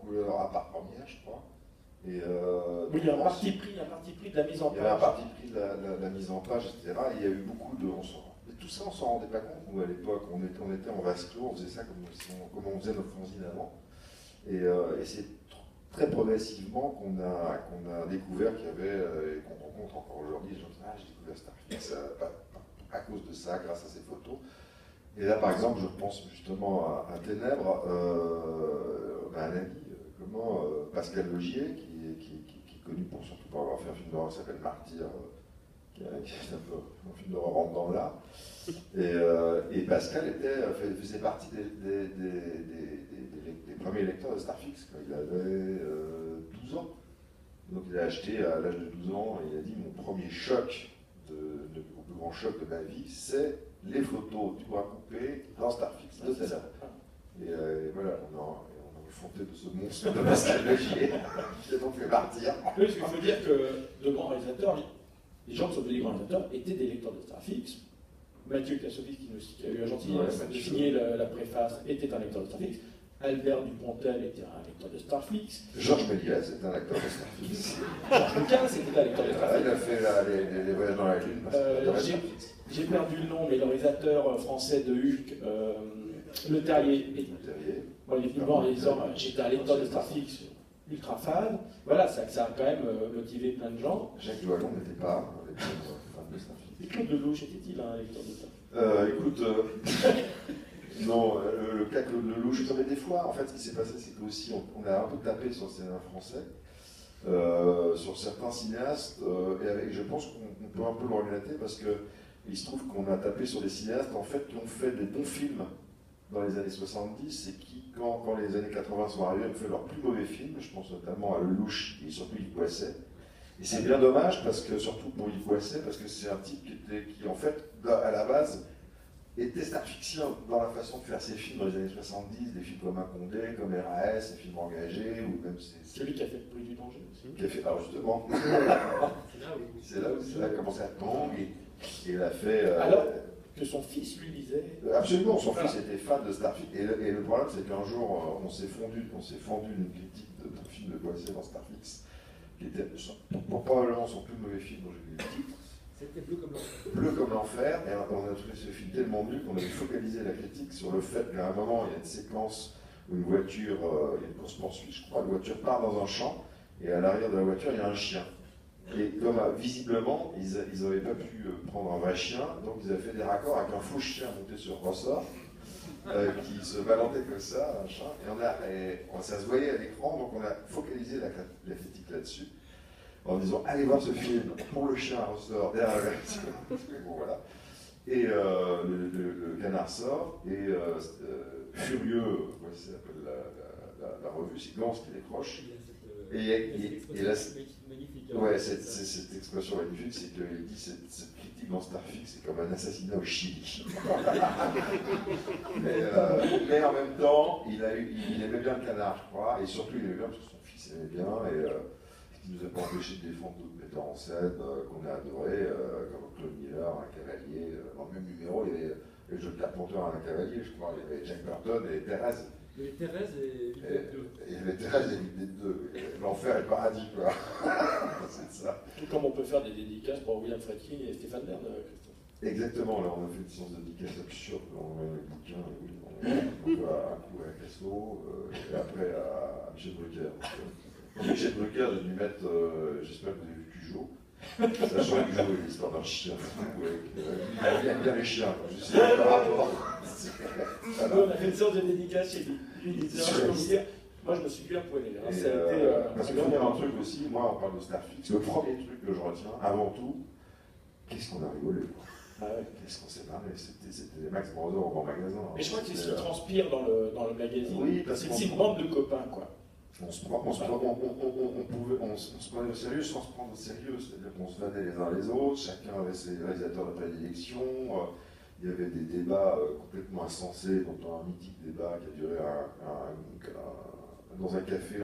couleur à part première, je crois. Et, oui, il y a un parti pris de la mise en page. Il y avait un parti pris de la mise en page, etc. Et il y a eu beaucoup de... Mais tout ça, on s'en rendait pas compte. Nous, à l'époque, on était en vase clos, on faisait ça comme on faisait nos fanzines avant. Et c'est très progressivement qu'on a découvert qu'il y avait, et qu'on rencontre encore aujourd'hui, les gens disent « Ah, j'ai découvert Starfix à cause de ça, grâce à ces photos ». Et là, par exemple, je pense justement à Ténèbres, on a un ami, Pascal Logier, qui est connu surtout pour avoir fait un film d'horreur qui s'appelle Martyr, qui est un peu un film d'horreur rentre dans l'art. Et Pascal faisait partie des premiers lecteurs de Starfix quand il avait 12 ans. Donc il a acheté à l'âge de 12 ans et il a dit mon premier choc, le plus grand choc de ma vie, c'est les photos du bras coupé dans Starfix de Ténèbres. Et voilà, on a fondé de ce monstre de Pascal Logier qui a donc fait partir. Oui, parce qu'il faut dire que de grands réalisateurs, les gens qui sont devenus grands réalisateurs étaient des lecteurs de Starfix. Mathieu Kassovitz, qui a eu la gentillesse de signer la préface, était un lecteur de Starfix. Albert Dupontel était un lecteur de Starfix. Georges Méliès était un lecteur de Starfix. Georges Lucas était un lecteur de Starfix. Il a fait les voyages dans la Lune. J'ai perdu le nom, mais le réalisateur français de Hulk, Le Terrier. Bon, il est venu voir en disant j'étais un lecteur de Starfix ultra fan. Voilà, ça a quand même motivé plein de gens. Jacques Doillon n'était pas un lecteur de Starfix. Et Claude Lelouch était-il un lecteur de Starfix? Écoute, non, le cas Claude Lelouch, mais des fois, en fait, ce qui s'est passé, c'est qu'aussi, on a un peu tapé sur le cinéma français, sur certains cinéastes, et je pense qu'on peut un peu le regretter parce qu'il se trouve qu'on a tapé sur des cinéastes, en fait, qui ont fait des bons films dans les années 70 et qui, quand les années 80 sont arrivés, ont fait leurs plus mauvais films. Je pense notamment à Lelouch et surtout Yves Boisset. Et c'est bien dommage, parce que, surtout pour Yves Boisset, parce que c'est un type qui en fait, à la base, était starfixien dans la façon de faire ses films dans les années 70, des films comme Un Condé, comme RAS, des films engagés, ou même c'est lui qui a fait le bruit du danger aussi. Qui a fait, alors justement, c'est là où ça a commencé à tomber, et il a fait... alors que son fils lui disait... Absolument, son fils était fan de Starfix, et le problème c'est qu'un jour, on s'est fendu une critique d'un film de Boisset dans Starfix, qui était probablement son plus mauvais film dont j'ai vu le titre. C'était Bleu comme l'enfer. Bleu comme l'enfer, et on a trouvé ce film tellement nul qu'on avait focalisé la critique sur le fait qu'à un moment, il y a une séquence où une voiture, il y a une course-poursuite, je crois, la voiture part dans un champ, et à l'arrière de la voiture, il y a un chien. Et comme visiblement, ils n'avaient pas pu prendre un vrai chien, donc ils avaient fait des raccords avec un faux chien monté sur ressort, qui se balançait comme ça, machin, et ça se voyait à l'écran, donc on a focalisé la critique là-dessus, en disant allez voir ce film pour le chien à ressort derrière la voiture. Bon, voilà. Et le canard sort, et furieux, ça s'appelle la revue Séquence qui décroche. Et là, ouais, cette expression magnifique, c'est qu'il dit cette critique dans Starfix, c'est comme un assassinat au Chili. mais en même temps, il aimait bien le canard, je crois, et surtout il aimait bien parce que son fils aimait bien, et ce qui nous a pas empêché de défendre d'autres metteurs en scène qu'on a adorés, comme Claude Miller, un cavalier. Dans le même numéro, il y avait le jeu de Carpenter, un cavalier, je crois, il y avait Jack Burton et Thérèse. Il y avait Thérèse et Vite 2. Il y avait Thérèse et Vite 2. L'enfer et le paradis, quoi. C'est ça. Tout comme on peut faire des dédicaces pour William Friedkin et Stéphane Bern, Christophe. Exactement, là on a fait une séance de dédicace absurde, on met le bouquin, on va un coup à Casso, et après à Michel Drucker. Michel Drucker, j'ai dû mettre, j'espère que vous avez vu Cujo. Sachant que Cujo est l'histoire d'un chien fou, il aime bien les chiens, je sais pas par rapport. On a fait une sorte de dédicace chez lui. Moi, je me suis bien poilé. Parce qu'il faut dire un truc aussi, moi, on parle de Starfix. Le premier truc que je retiens, avant tout, qu'est-ce qu'on a rigolé, quoi. Ah ouais. Qu'est-ce qu'on s'est marré, c'était des Max Brothers au grand magasin. Mais je crois que c'est ce qui transpire dans le magazine. Oui, parce c'est une bande de copains, quoi. On se prenait au sérieux sans se prendre au sérieux, c'est-à-dire qu'on se vannait les uns les autres, chacun avait ses réalisateurs de prédilection. Il y avait des débats complètement insensés, dont un mythique débat qui a duré dans un café